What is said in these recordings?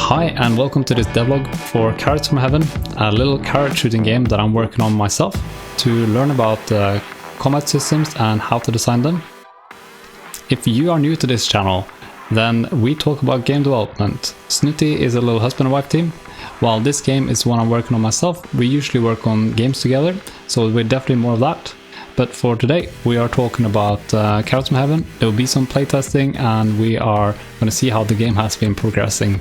Hi and welcome to this devlog for Carrots from Heaven, a little carrot shooting game that I'm working on myself to learn about combat systems and how to design them. If you are new to this channel, then we talk about game development. Snuti is a little husband and wife team, while this game is one I'm working on myself. We usually work on games together, so we're definitely more of that. But for today, we are talking about Carrots from Heaven. There will be some playtesting, and we are going to see how the game has been progressing.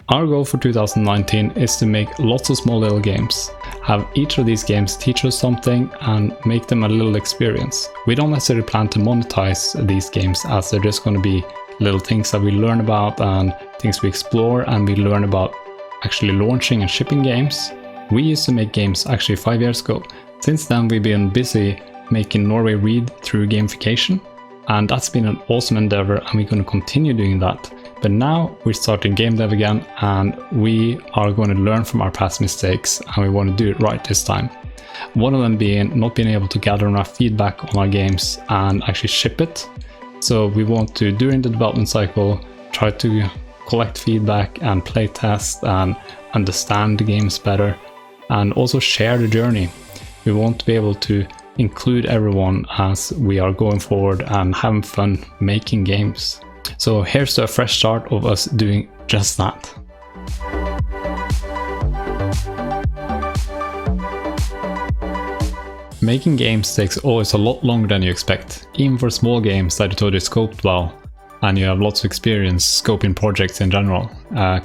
Our goal for 2019 is to make lots of small little games, have each of these games teach us something and make them a little experience. We don't necessarily plan to monetize these games, as they're just going to be little things that we learn about and things we explore, and we learn about actually launching and shipping games. We used to make games actually 5 years ago. Since then we've been busy making Norway read through gamification, and that's been an awesome endeavor, and we're going to continue doing that. But now we're starting game dev again, and we are going to learn from our past mistakes, and we want to do it right this time. One of them being not being able to gather enough feedback on our games and actually ship it. So we want to, during the development cycle, try to collect feedback and play test and understand the games better, and also share the journey. We want to be able to include everyone as we are going forward and having fun making games. So here's a fresh start of us doing just that. Making games takes always a lot longer than you expect, even for small games that you thought you scoped well and you have lots of experience scoping projects in general.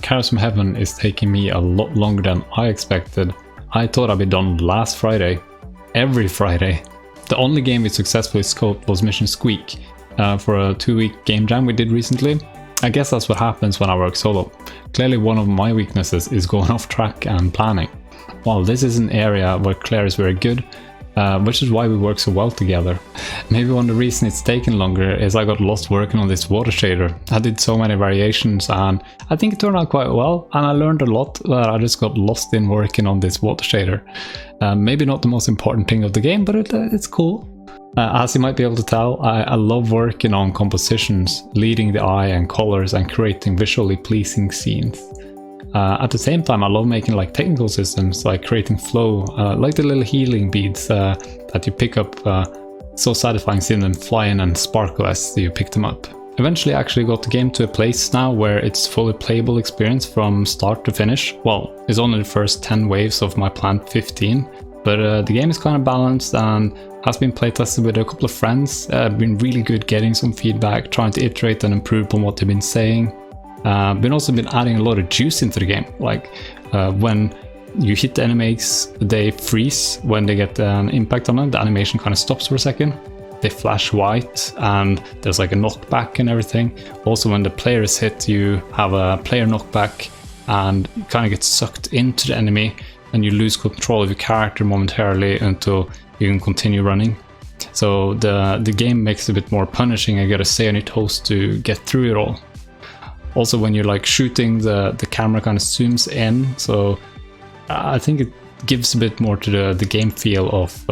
Carrots from Heaven is taking me a lot longer than I expected. I thought I'd be done last Friday, every Friday. The only game we successfully scoped was Mission Squeak, for a 2-week game jam we did recently. I guess that's what happens when I work solo. Clearly one of my weaknesses is going off track and planning. Well, this is an area where Claire is very good, which is why we work so well together. Maybe one of the reasons it's taken longer is I got lost working on this water shader. I did so many variations and I think it turned out quite well, and I learned a lot, but I just got lost in working on this water shader. Maybe not the most important thing of the game, but it's cool. As you might be able to tell, I love working on compositions, leading the eye and colors and creating visually pleasing scenes. At the same time, I love making like technical systems, like creating flow, like the little healing beads that you pick up. So satisfying seeing them fly in and sparkle as you pick them up. Eventually I actually got the game to a place now where it's fully playable experience from start to finish. Well, it's only the first 10 waves of my planned 15, but the game is kind of balanced and has been playtested with a couple of friends. Been really good getting some feedback, trying to iterate and improve on what they've been saying. Also been adding a lot of juice into the game, like when you hit the enemies, they freeze when they get an impact on them. The animation kind of stops for a second. They flash white and there's like a knockback and everything. Also when the player is hit, you have a player knockback and you kind of get sucked into the enemy, and you lose control of your character momentarily until you can continue running. So the game makes it a bit more punishing. You gotta stay on your toes to get through it all. Also when you're like shooting, the camera kind of zooms in, so I think it gives a bit more to the game feel of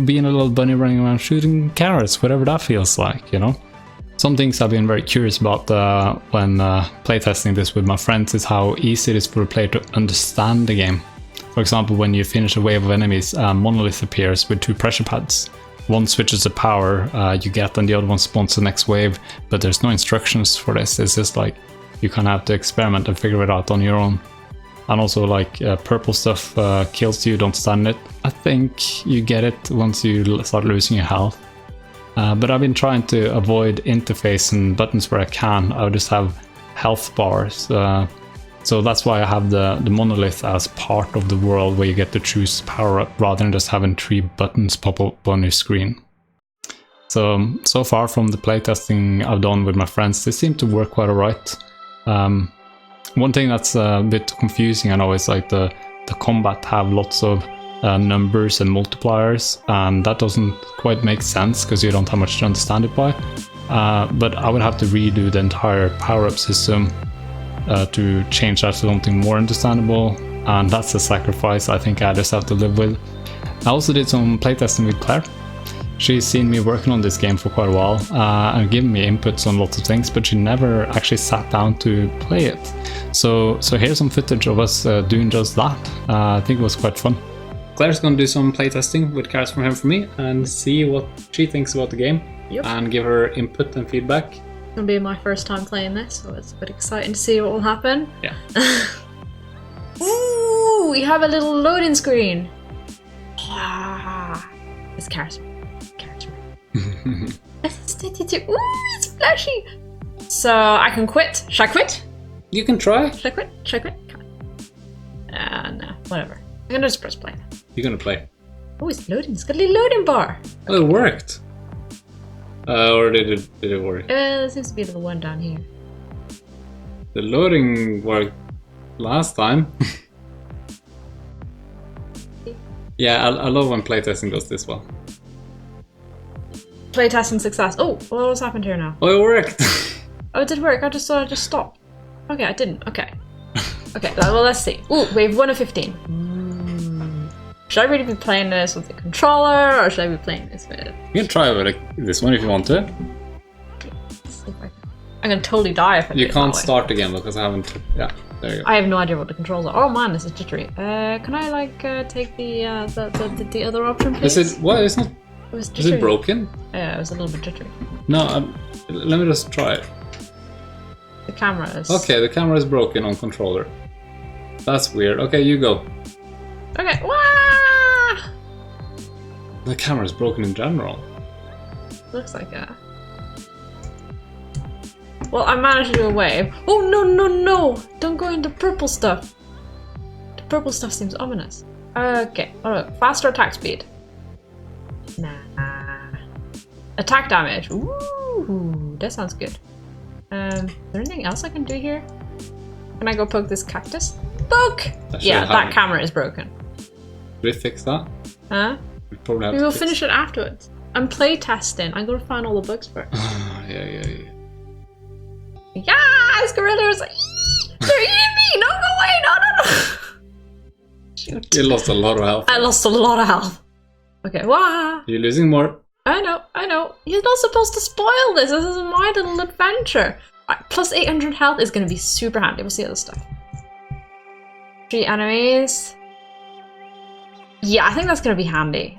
being a little bunny running around shooting carrots, whatever that feels like, you know. Some things I've been very curious about when playtesting this with my friends is how easy it is for a player to understand the game. For example, when you finish a wave of enemies, a monolith appears with 2 pressure pads. One switches the power you get and the other one spawns the next wave, but there's no instructions for this. It's just like you kind of have to experiment and figure it out on your own. And also like purple stuff kills you, don't stand it. I think you get it once you start losing your health. But I've been trying to avoid interface and buttons where I can. I would just have health bars. So that's why I have the monolith as part of the world where you get to choose power up rather than just having 3 buttons pop up on your screen. So far from the playtesting I've done with my friends, they seem to work quite alright. One thing that's a bit confusing, I know, is like the combat have lots of numbers and multipliers, and that doesn't quite make sense because you don't have much to understand it by. But I would have to redo the entire power-up system to change that to something more understandable, and that's a sacrifice I think I just have to live with. I also did some playtesting with Claire. She's seen me working on this game for quite a while and given me inputs on lots of things, but she never actually sat down to play it. So here's some footage of us doing just that. I think it was quite fun. Claire's gonna do some playtesting with Carrots from Heaven for me and see what she thinks about the game. Yep. And give her input and feedback. It's gonna be my first time playing this, so it's a bit exciting to see what will happen. Yeah. Ooh, we have a little loading screen. Ah, it's Carrots. Ooh, it's flashy. So I can quit. Should I quit? You can try. Should I quit? Should I quit? No, whatever. I'm gonna just press play. You're gonna play. Oh, it's loading. It's got a little loading bar. Oh, it worked. Or did it work? There seems to be a little one down here. The loading worked last time. Yeah, I love when playtesting goes this well. Playtesting success. Oh, what's happened here now? Oh, it worked. Oh, it did work. I just thought I just stopped. Okay, I didn't. Okay. Okay, well, let's see. Ooh, we have 1 of 15. Should I really be playing this with the controller, or should I be playing this with... You can try with this one if you want to. Let's see if I'm gonna totally die if I do You it can't that way. start again because I haven't... Yeah, there you go. I have no idea what the controls are. Oh man, this is jittery. Can I like take the other option, please? Is it... What? It's not... It was Is jittery. it broken? Yeah, it was a little bit jittery. No, let me just try it. The camera is... Okay, the camera is broken on controller. That's weird. Okay, you go. Okay, Wah! The camera is broken in general. Looks like that. Well, I managed to do a wave. Oh, no! Don't go into purple stuff. The purple stuff seems ominous. Okay, faster attack speed. Nah. Attack damage. Ooh, that sounds good. Is there anything else I can do here? Can I go poke this cactus? Poke! Yeah, that camera is broken. Did we fix that? Huh? We probably have We to will fix finish it afterwards. I'm playtesting. I'm gonna find all the bugs first. Yeah. Yes, gorillas! They're eating me! No, go away! No! Shoot. You lost a lot of health. I lost a lot of health. Okay, wah! You're losing more. I know. You're not supposed to spoil this. This is my little adventure. Right, plus 800 health is gonna be super handy. We'll see other stuff. 3 enemies. Yeah, I think that's gonna be handy.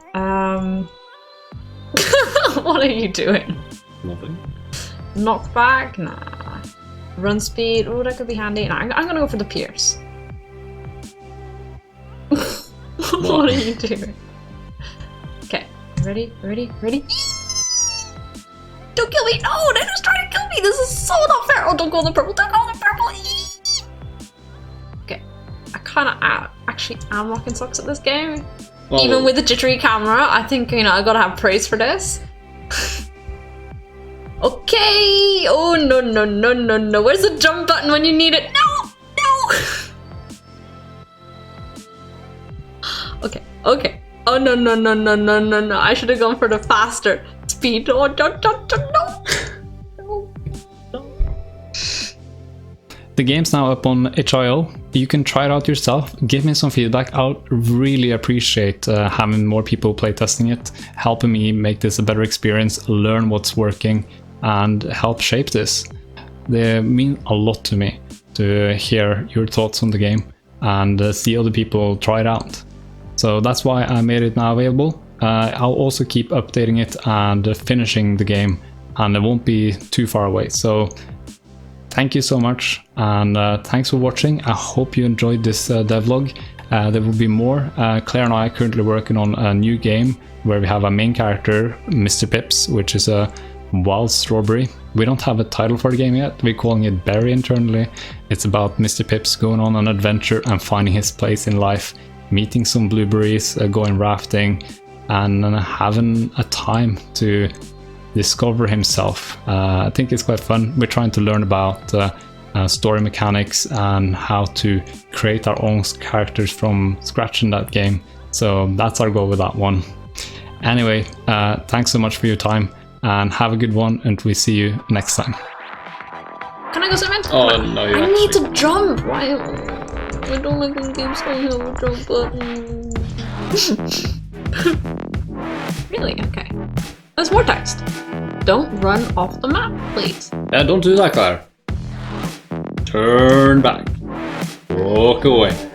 What are you doing? Nothing. Knockback? Nah. Run speed? Oh, that could be handy. Nah, I'm gonna go for the pierce. What are you doing? Okay, ready? Don't kill me! No, they're just trying to kill me! This is so not fair! Oh, don't go on the purple! Don't go on the purple! Okay, I kinda actually am rocking socks at this game. Oh. Even with the jittery camera, I think, you know, I gotta have praise for this. Okay! Oh, no. Where's the jump button when you need it? No! Okay. Oh, no. I should have gone for the faster speed. Oh, no. The game's now up on itch.io. You can try it out yourself. Give me some feedback. I would really appreciate having more people playtesting it, helping me make this a better experience, learn what's working, and help shape this. They mean a lot to me to hear your thoughts on the game and see other people try it out. So that's why I made it now available. I'll also keep updating it and finishing the game, and it won't be too far away. So thank you so much, and thanks for watching. I hope you enjoyed this devlog. There will be more. Claire and I are currently working on a new game where we have a main character, Mr. Pips, which is a wild strawberry. We don't have a title for the game yet. We're calling it Berry internally. It's about Mr. Pips going on an adventure and finding his place in life, meeting some blueberries, going rafting, and having a time to discover himself. I think it's quite fun. We're trying to learn about story mechanics and how to create our own characters from scratch in that game. So that's our goal with that one. Anyway, thanks so much for your time, and have a good one, and we see you next time. Can I go zoom in? Oh no, you I actually... need to jump! Why? I don't like when games don't have a jump button. Really? Okay. There's more text. Don't run off the map, please. Yeah, don't do that, Claire. Turn back. Walk away.